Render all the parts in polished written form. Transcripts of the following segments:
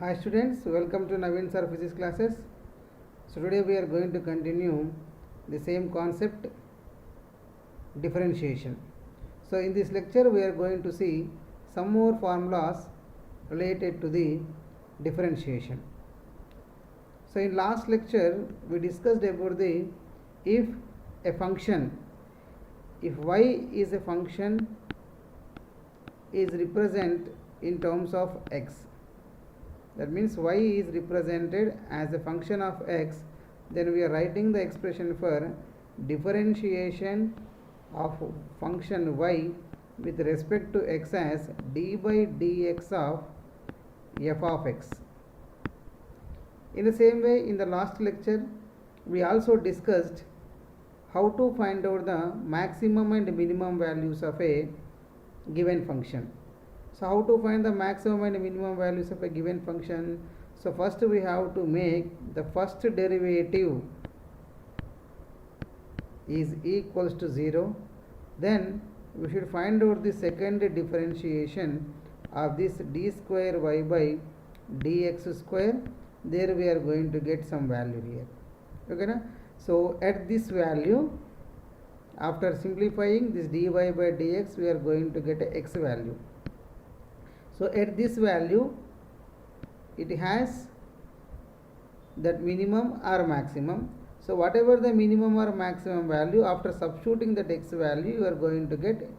Hi students, welcome to Naveen Sir Physics classes. So today we are going to continue the same concept, differentiation. So in this lecture we are going to see some more formulas related to the differentiation. So in last lecture we discussed about the if a function, if y is a function is represented in terms of x, that means y is represented as a function of x, then we are writing the expression for differentiation of function y with respect to x as d by dx of f of x. In the same way, in the last lecture we also discussed how to find out the maximum and minimum values of a given function. So how to find the maximum and minimum values of a given function? So first we have to make the first derivative is equals to 0. Then we should find out the second differentiation of this d square y by dx square. There we are going to get some value here. Okay na? So at this value, after simplifying this dy by dx, we are going to get a x value. So at this value it has that minimum or maximum. So whatever the minimum or maximum value, after substituting that x value, you are going to get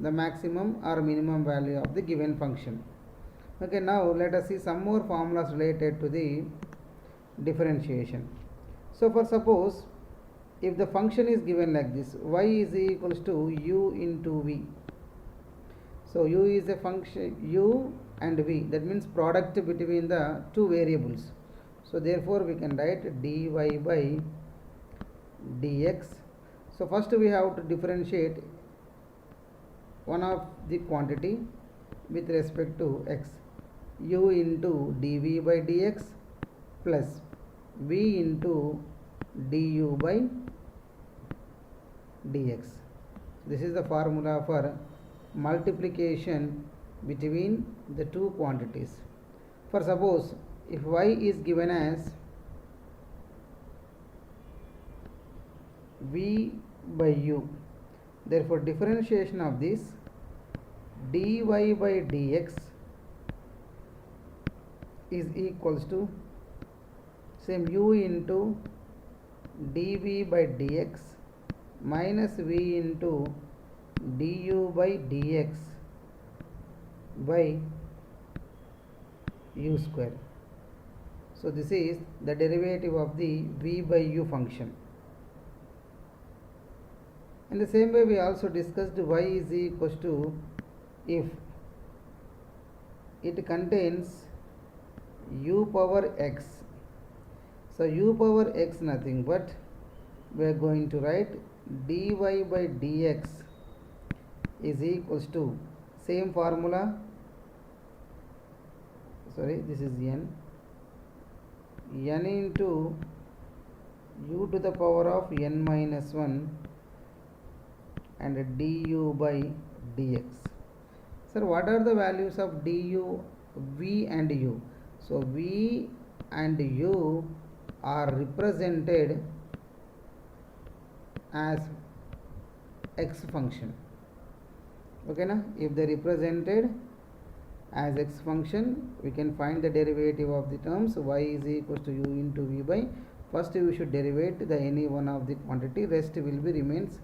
the maximum or minimum value of the given function. Okay, now let us see some more formulas related to the differentiation. So for suppose if the function is given like this, y is equals to u into v. So u is a function, u and v, that means product between the two variables. So therefore we can write dy by dx. So first we have to differentiate one of the quantity with respect to x, u into dv by dx plus v into du by dx. This is the formula for multiplication between the two quantities. For suppose if y is given as v by u, therefore differentiation of this dy by dx is equals to same u into dv by dx minus v into du by dx by u square. So this is the derivative of the v by u function. In the same way we also discussed y is equals to if it contains u power x. So u power x nothing but we are going to write dy by dx is equals to same formula, sorry, this is n into u to the power of n minus 1 and du by dx. Sir, what are the values of du, v and u? So v and u are represented as x function. Okay na? If they represented as x function, we can find the derivative of the terms y is equals to u into v by, first we should derivate the any one of the quantity, rest will be remains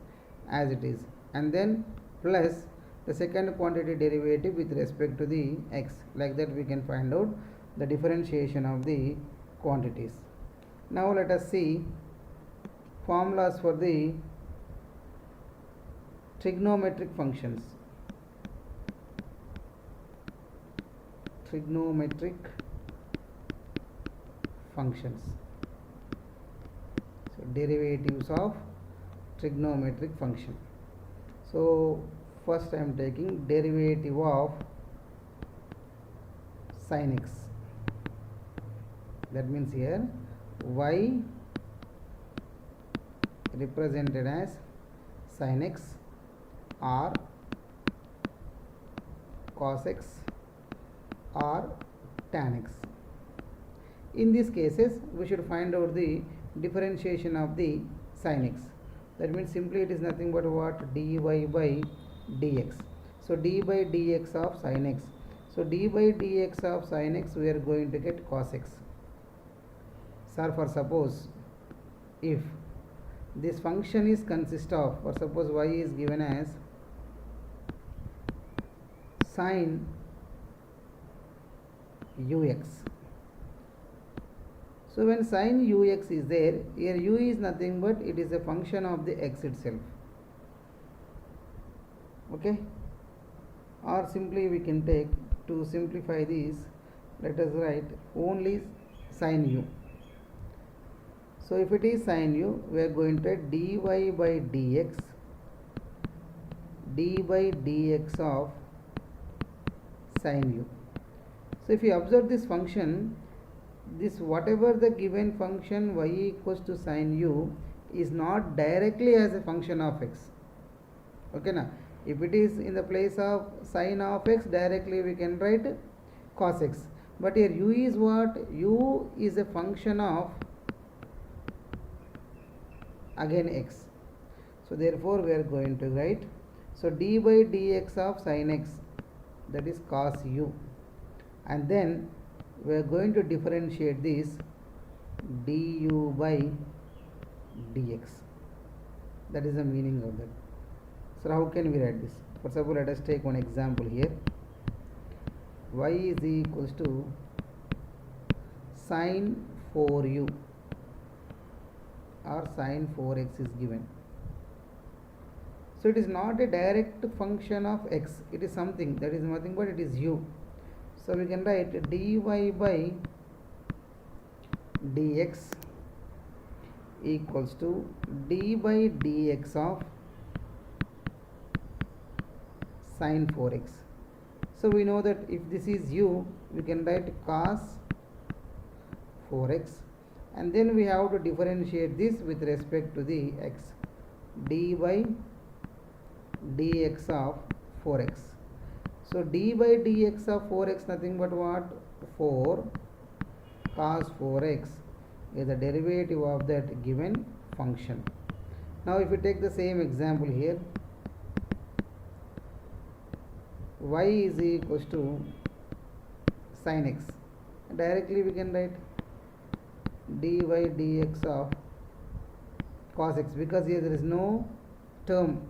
as it is, and then plus the second quantity derivative with respect to the x. Like that we can find out the differentiation of the quantities. Now let us see formulas for the trigonometric functions. Trigonometric functions. So derivatives of trigonometric function. So first I am taking derivative of sin x. That means here y represented as sin x or cos x or tan x. In these cases, we should find out the differentiation of the sin x. That means simply it is nothing but what? Dy by dx. So d by dx of sin x. So d by dx of sin x, we are going to get cos x. Sir, for suppose if this function is consist of, or suppose y is given as sin ux. So when sin ux is there, here u is nothing but it is a function of the x itself. Okay, or simply we can take, to simplify this, let us write only sin u. So if it is sin u, we are going to write dy by dx, d by dx of sin u. So if you observe this function, this whatever the given function y equals to sin u is not directly as a function of x. Okay, now if it is in the place of sin of x, directly we can write cos x. But here u is what? U is a function of again x. So therefore we are going to write, so d by dx of sin x, that is cos u, and then we are going to differentiate this du by dx. That is the meaning of that. So how can we write this? For example, let us take one example here. Y is equals to sin 4u or sin 4x is given. So it is not a direct function of x, it is something that is nothing but it is u. So we can write dy by dx equals to d by dx of sin 4x. So we know that if this is u, we can write cos 4x, and then we have to differentiate this with respect to the x, d by dx of 4x. So d by dx of 4x nothing but what? 4 cos 4x is the derivative of that given function. Now if we take the same example here, y is equals to sin x, directly we can write dy dx of cos x, because here there is no term,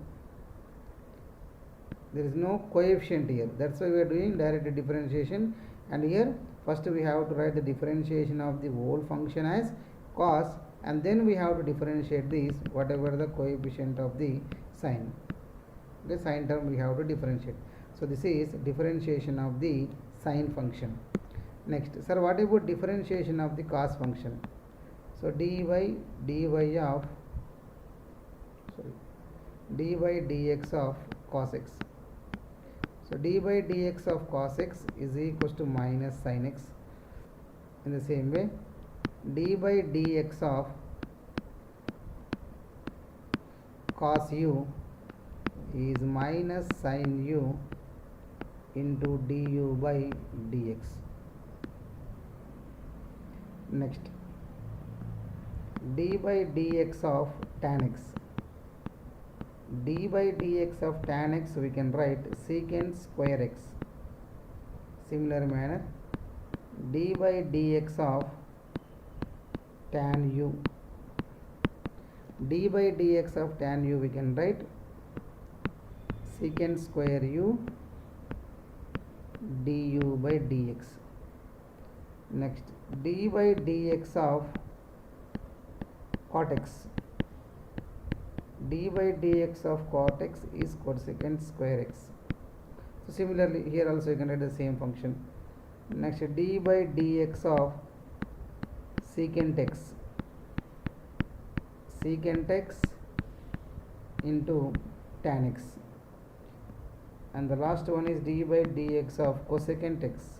there is no coefficient here, that's why we are doing direct differentiation. And here first we have to write the differentiation of the whole function as cos, and then we have to differentiate this whatever the coefficient of the sin. Okay, sin term we have to differentiate. So this is differentiation of the sin function. Next, sir, what about differentiation of the cos function? So dy of dy dx of cos x. So dy dx of cos x is equals to minus sin x. In the same way, dy dx of cos u is minus sin u into du by dx. Next, d by dx of tan x. D by dx of tan x we can write secant square x. Similar manner, d by dx of tan u. D by dx of tan u we can write secant square u du by dx. Next, d by dx of cot x. D by dx of cot x is cosecant square x. So similarly here also you can write the same function. Next, d by dx of secant x. Secant x into tan x. And the last one is d by dx of cosecant x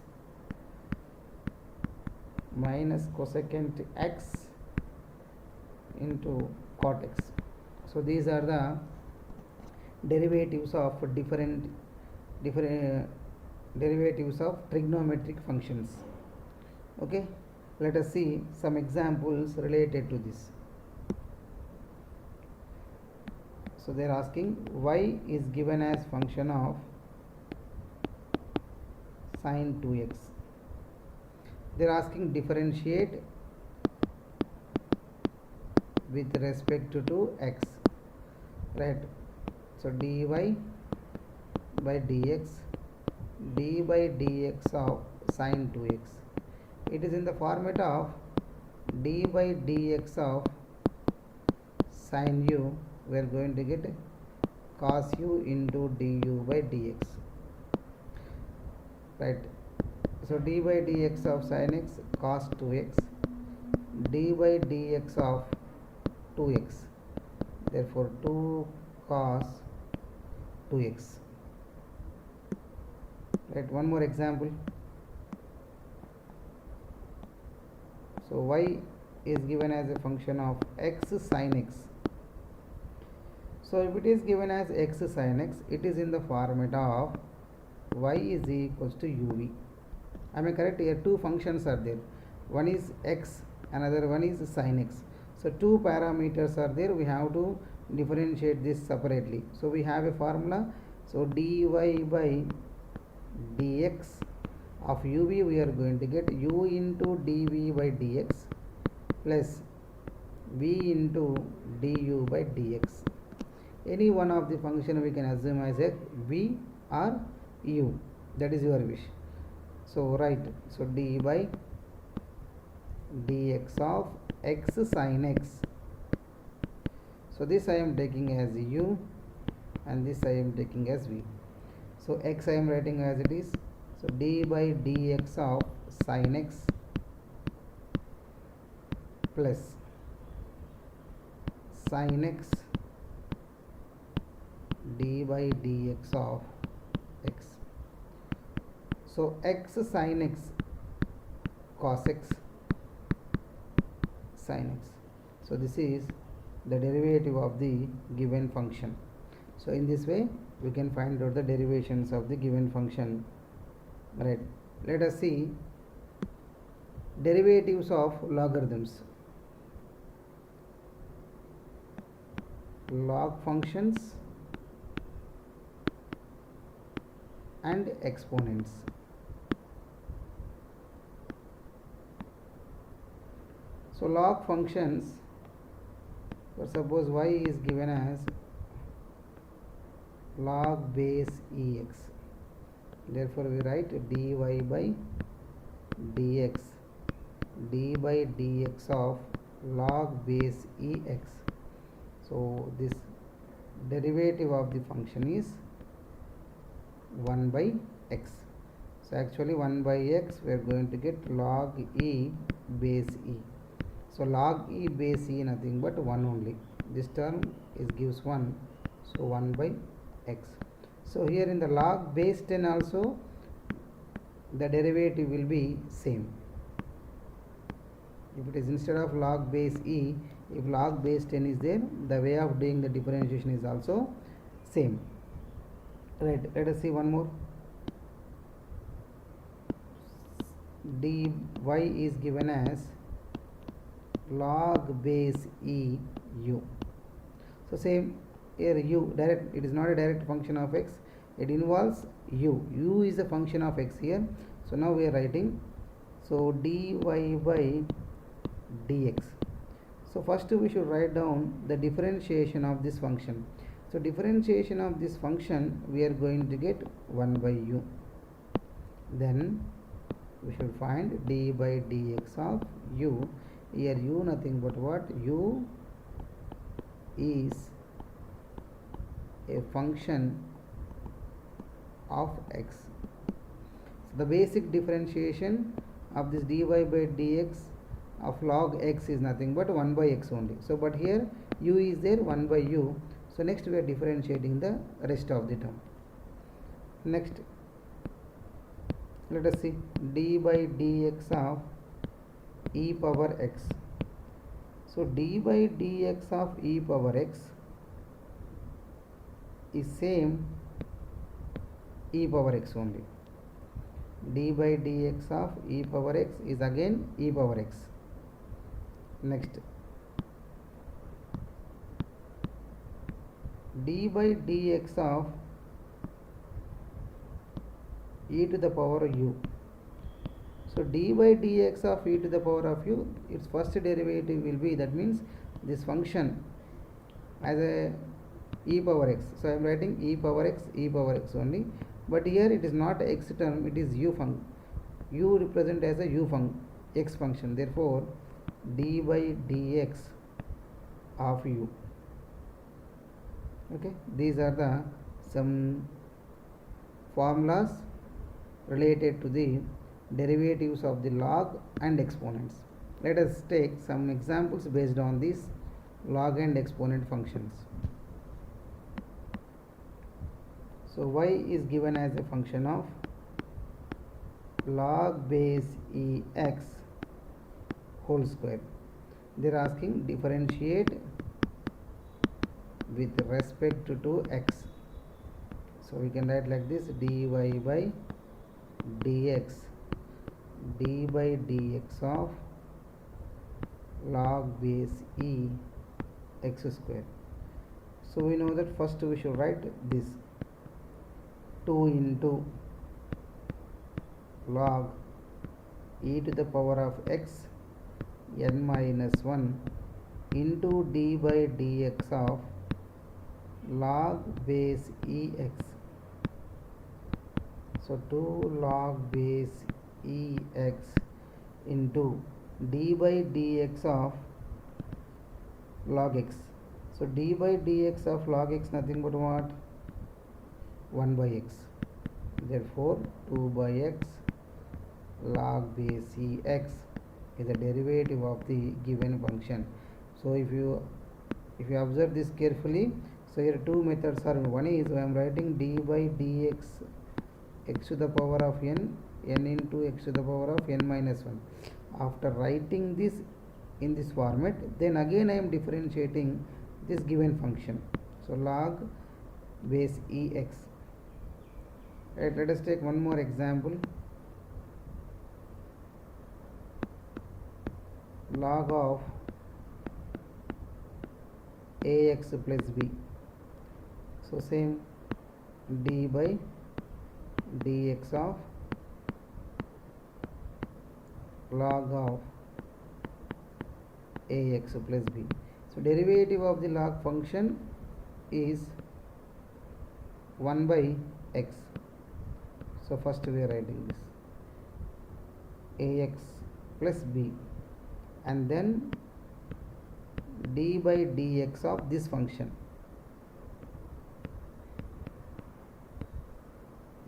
minus cosecant x into cot x. So these are the derivatives of different derivatives of trigonometric functions. Okay, Let us see some examples related to this. So they are asking y is given as function of sine 2x. They are asking differentiate with respect to x, right? So dy by dx, d by dx of sine 2x. It is in the format of d by dx of sine u. We are going to get cos u into du by dx, right? So d by dx of sin x cos 2x, d by dx of 2x, therefore 2 cos 2x, right? One more example. So y is given as a function of x sin x. So if it is given as x sin x, it is in the format of y is equals to uv. Am I correct? Here two functions are there. One is x, another one is sin x. So two parameters are there. We have to differentiate this separately. So we have a formula. So dy by dx of uv, we are going to get u into dv by dx plus v into du by dx. Any one of the function we can assume as a v or u, that is your wish. So right, so d by dx of x sin x. So this I am taking as u and this I am taking as v. So x I am writing as it is. So d by dx of sin x plus sin x d by dx of x. So x sin x cos x sin x. So this is the derivative of the given function. So in this way we can find out the derivations of the given function, right? Let us see derivatives of logarithms. Log functions and exponents. So log functions, for suppose y is given as log base ex, therefore we write dy by dx, d by dx of log base ex. So this derivative of the function is 1 by x. So actually 1 by x we are going to get log e base e. So log e base e nothing but 1 only. This term is gives 1. So 1 by x. So here in the log base 10 also the derivative will be same. If it is instead of log base e, if log base 10 is there, the way of doing the differentiation is also same. Right, let us see one more. dy is given as log base e u. So same here u direct, it is not a direct function of x, it involves u. U is a function of x here. So now we are writing, so dy by dx. So first we should write down the differentiation of this function. So differentiation of this function we are going to get 1 by u. Then we should find d by dx of u. Here u nothing but what? U is a function of x. So the basic differentiation of this dy by dx of log x is nothing but 1 by x only. So but here u is there, 1 by u. So next we are differentiating the rest of the term. Next let us see d by dx of e power x. So d by dx of e power x is same e power x only. d by dx of e power x is again e power x. Next, d by dx of e to the power u. So d by dx of e to the power of u, its first derivative will be, that means this function as a e power x. So I am writing e power x only, but here it is not x term, it is u function. U represent as a u x function. Therefore d by dx of u. Okay, these are the some formulas related to the derivatives of the log and exponents. Let us take some examples based on these log and exponent functions. So y is given as a function of log base ex whole square. They are asking differentiate with respect to x. So we can write like this: dy by dx, d by dx of log base e x square. So we know that first we should write this 2 into log e to the power of x n minus 1 into d by dx of log base ex. So 2 log base ex into d by dx of log x. So d by dx of log x nothing but what? 1 by x. Therefore 2 by x log base ex is the derivative of the given function. So if you observe this carefully, so here two methods are. One is I am writing d by dx x to the power of n into x to the power of n minus 1. After writing this in this format, then again I am differentiating this given function. So log base ex. Right, let us take one more example. Log of ax plus b. So same, d by dx of log of ax plus b. So derivative of the log function is 1 by x. So first we are writing this ax plus b, and then d by dx of this function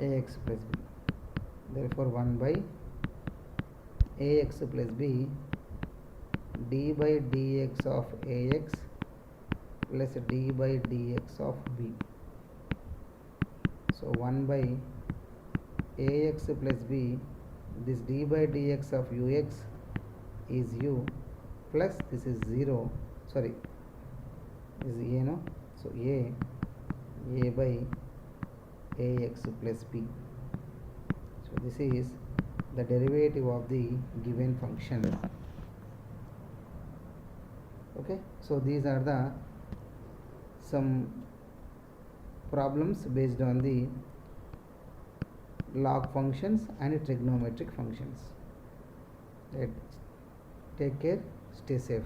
ax plus b. Therefore 1 by ax plus b d by dx of ax plus d by dx of b. So 1 by ax plus b, this d by dx of ux is u, plus this is 0, sorry, this is a, no? So a by ax plus b. So this is the derivative of the given function. Okay, so these are the some problems based on the log functions and trigonometric functions. Right. Take care, stay safe.